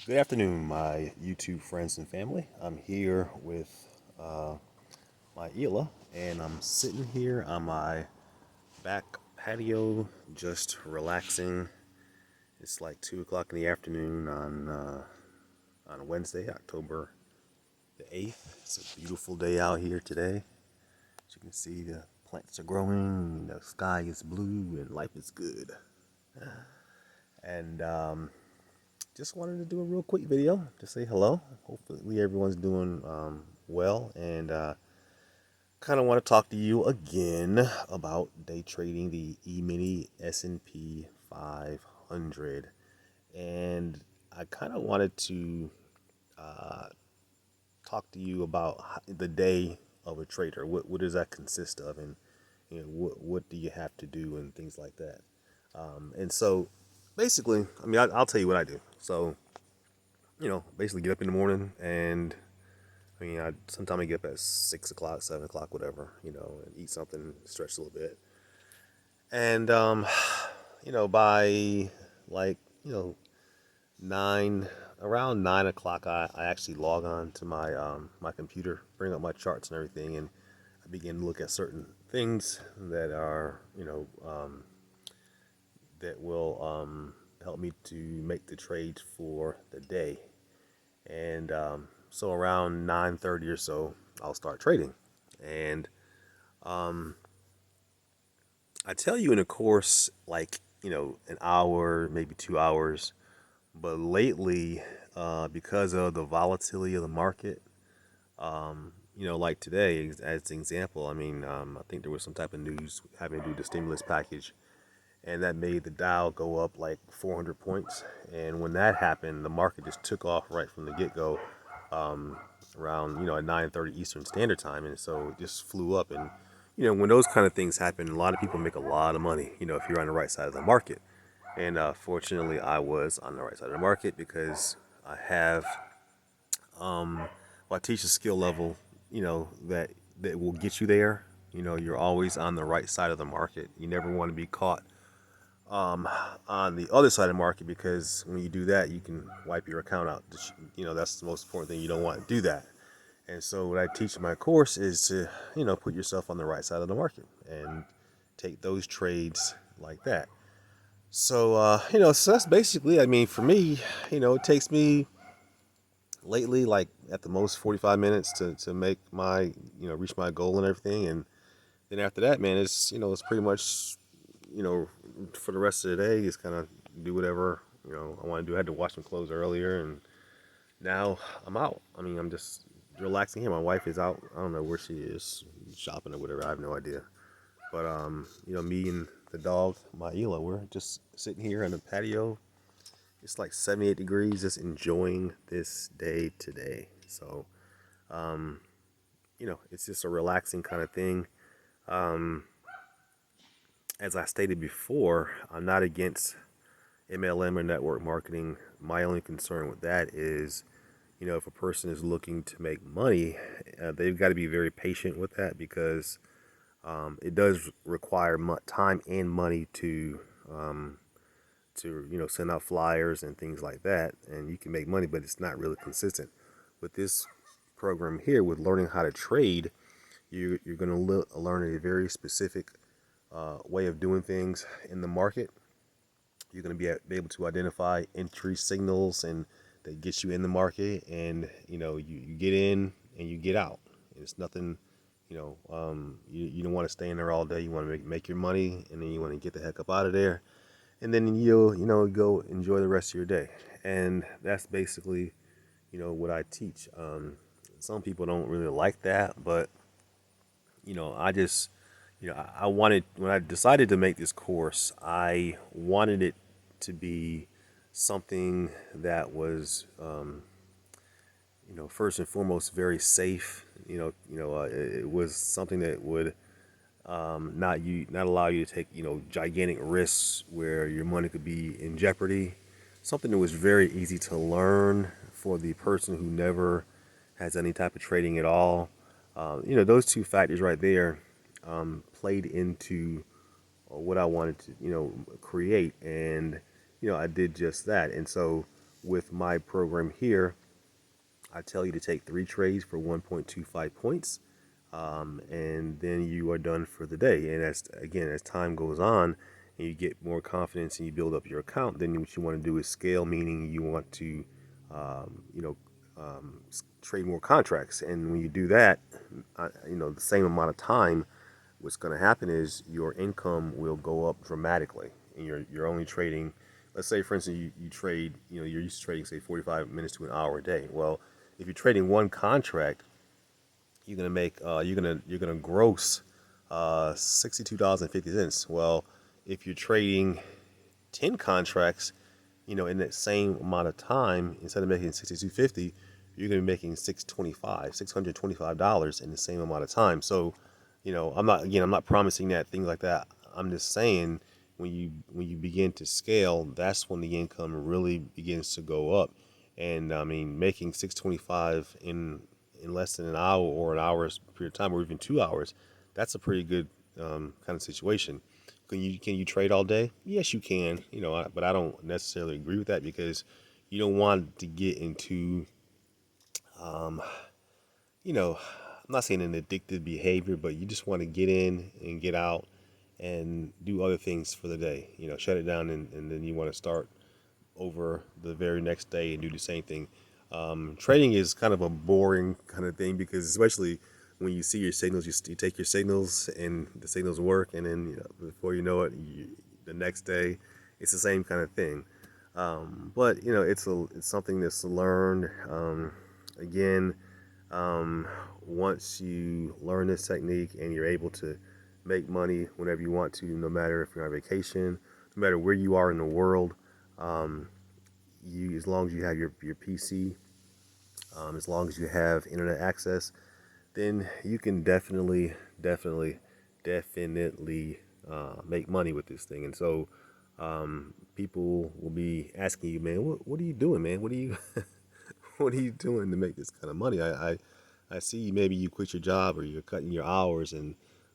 Good afternoon, my YouTube friends and family. I'm here with my Ela, and I'm sitting here on my back patio, just relaxing. It's like 2 o'clock in the afternoon on Wednesday, October the 8th. It's a beautiful day out here today. As you can see, the plants are growing, the sky is blue, and life is good. And just wanted to do a real quick video to say hello. Hopefully, everyone's doing well, and kind of want to talk to you again about day trading the E-mini S&P 500. And I kind of wanted to uh, talk to you about the day of a trader. What does that consist of, and what do you have to do, and things like that. And so, basically, I mean, I'll tell you what I do. So, basically get up in the morning, and I sometimes I get up at 6 o'clock, 7 o'clock, whatever, and eat something, stretch a little bit, and by like nine around 9 o'clock, I actually log on to my computer, bring up my charts and everything, and I begin to look at certain things that are that will help me to make the trades for the day. And so around 9:30 or so, I'll start trading. And I tell you in a course like an hour, maybe 2 hours. But lately, because of the volatility of the market, like today, as an example, I think there was some type of news having to do with the stimulus package, and that made the Dow go up like 400 points. And when that happened, the market just took off right from the get-go, around at 9:30 Eastern Standard Time, and so it just flew up. And when those kind of things happen, a lot of people make a lot of money. If you're on the right side of the market. And fortunately, I was on the right side of the market because I have, well, I teach a skill level, that will get you there. You're always on the right side of the market. You never want to be caught on the other side of the market, because when you do that, you can wipe your account out. That's the most important thing. You don't want to do that. And so what I teach in my course is to, put yourself on the right side of the market and take those trades like that. So, so that's basically, for me, it takes me lately, like at the most 45 minutes to make my, reach my goal and everything. And then after that, man, it's pretty much, you know, for the rest of the day, it's kind of do whatever, I want to do. I had to wash some clothes earlier, and now I'm out. I'm just relaxing here. My wife is out. I don't know where she is, shopping or whatever. I have no idea. But, me and the dog, my Ela, we're just sitting here on the patio. It's like 78 degrees, just enjoying this day today. So, it's just a relaxing kind of thing. Um, as I stated before, I'm not against MLM or network marketing. My only concern with that is, if a person is looking to make money, they've got to be very patient with that, because it does require time and money to send out flyers and things like that, and you can make money, but it's not really consistent. With this program here, with learning how to trade, you're going to learn a very specific way of doing things in the market. You're going to be able to identify entry signals and that gets you in the market, and you get in and you get out. It's nothing. You don't want to stay in there all day. You want to make your money, and then you want to get the heck up out of there, and then you'll go enjoy the rest of your day. And that's basically what I teach. Some people don't really like that, but I just I wanted, when I decided to make this course, I wanted it to be something that was first and foremost very safe. It was something that would not allow you to take gigantic risks where your money could be in jeopardy. Something that was very easy to learn for the person who never has any type of trading at all. Those two factors right there played into what I wanted to create, and I did just that. And so with my program here, I tell you to take 3 trades for 1.25 points, and then you are done for the day. And as time goes on, and you get more confidence and you build up your account, then what you want to do is scale, meaning you want to, you know, trade more contracts. And when you do that, the same amount of time, what's going to happen is your income will go up dramatically, and you're only trading. Let's say, for instance, you trade. You're used to trading, say, 45 minutes to an hour a day. Well, if you're trading one contract, you're gonna make you're gonna gross $62.50. Well, if you're trading 10 contracts, in that same amount of time, instead of making 62.50, you're gonna be making $625 in the same amount of time. So, I'm not promising that things like that. I'm just saying when you begin to scale, that's when the income really begins to go up. And I mean, making 625 in less than an hour or an hour's period of time, or even 2 hours, that's a pretty good kind of situation. Can you trade all day? Yes, you can. But I don't necessarily agree with that, because you don't want to get into, I'm not saying an addictive behavior, but you just want to get in and get out and do other things for the day. Shut it down, and then you want to start over the very next day and do the same thing. Trading is kind of a boring kind of thing, because especially when you see your signals, you take your signals and the signals work, and then before you know it, the next day it's the same kind of thing. But it's something that's learned. Again, once you learn this technique and you're able to make money whenever you want to, no matter if you're on vacation, no matter where you are in the world, as long as you have your PC, as long as you have internet access, then you can definitely make money with this thing. And so people will be asking you, man, what are you doing, man? What are you what are you doing to make this kind of money? I see maybe you quit your job or you're cutting your hours,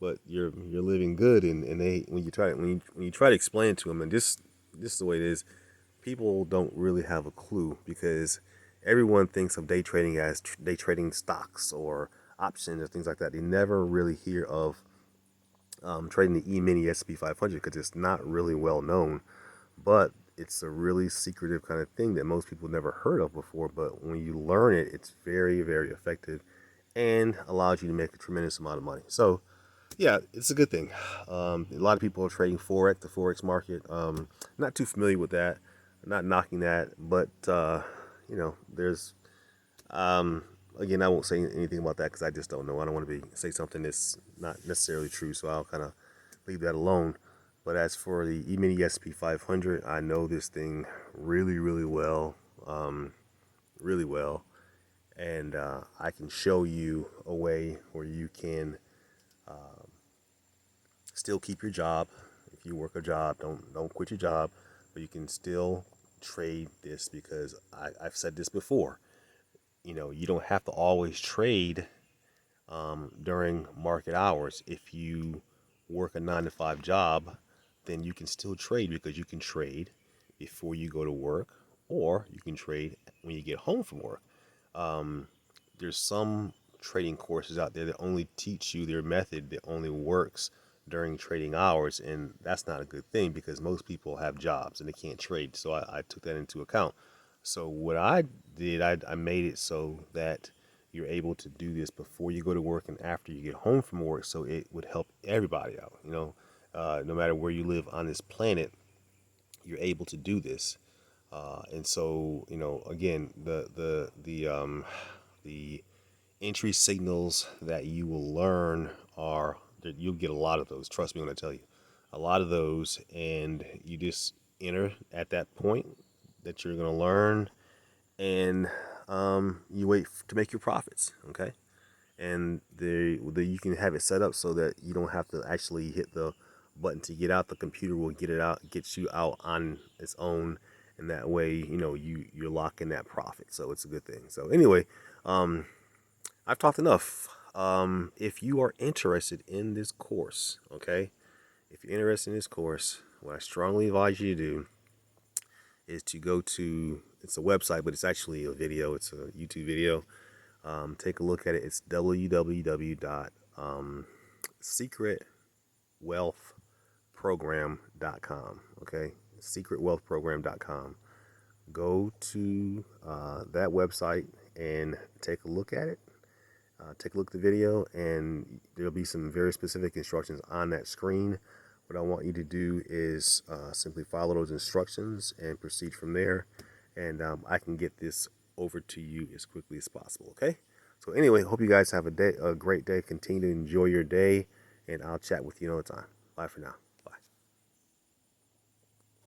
but you're living good, and they when you try to explain it to them, and this is the way it is. People don't really have a clue, because everyone thinks of day trading as day trading stocks or options or things like that. They never really hear of trading the E-mini S&P 500, because it's not really well known, but it's a really secretive kind of thing that most people never heard of before. But when you learn it, it's very, very effective and allows you to make a tremendous amount of money. So, yeah, it's a good thing. A lot of people are trading Forex, the Forex market. Not too familiar with that. Not knocking that, but there's again, I won't say anything about that because I just don't know. I don't want to say something that's not necessarily true, so I'll kind of leave that alone. But as for the E-mini SP 500, I know this thing really, really well, and I can show you a way where you can still keep your job. If you work a job, don't quit your job, but you can still trade this, because I've said this before. You don't have to always trade during market hours. If you work a 9 to 5 job, then you can still trade, because you can trade before you go to work, or you can trade when you get home from work. There's some trading courses out there that only teach you their method that only works during trading hours, and that's not a good thing, because most people have jobs and they can't trade. So I took that into account. So what I did, I made it so that you're able to do this before you go to work and after you get home from work, so it would help everybody out. No matter where you live on this planet, you're able to do this. And so, again, the entry signals that you will learn are that you'll get a lot of those. Trust me when I tell you, a lot of those, and you just enter at that point that you're going to learn, and you wait to make your profits. Okay, and you can have it set up so that you don't have to actually hit the button to get out. The computer will get you out on its own, and that way, you're locking that profit. So it's a good thing. So anyway, I've talked enough. If you are interested in this course, okay, if you're interested in this course, what I strongly advise you to do is to go to, it's a website, but it's actually a video. It's a YouTube video. Take a look at it. It's www.secretwealthprogram.com. Okay, secretwealthprogram.com. Go to that website and take a look at it. Take a look at the video, and there'll be some very specific instructions on that screen. What I want you to do is simply follow those instructions and proceed from there, and I can get this over to you as quickly as possible. Okay. So anyway, hope you guys have a great day. Continue to enjoy your day, and I'll chat with you another time. Bye for now.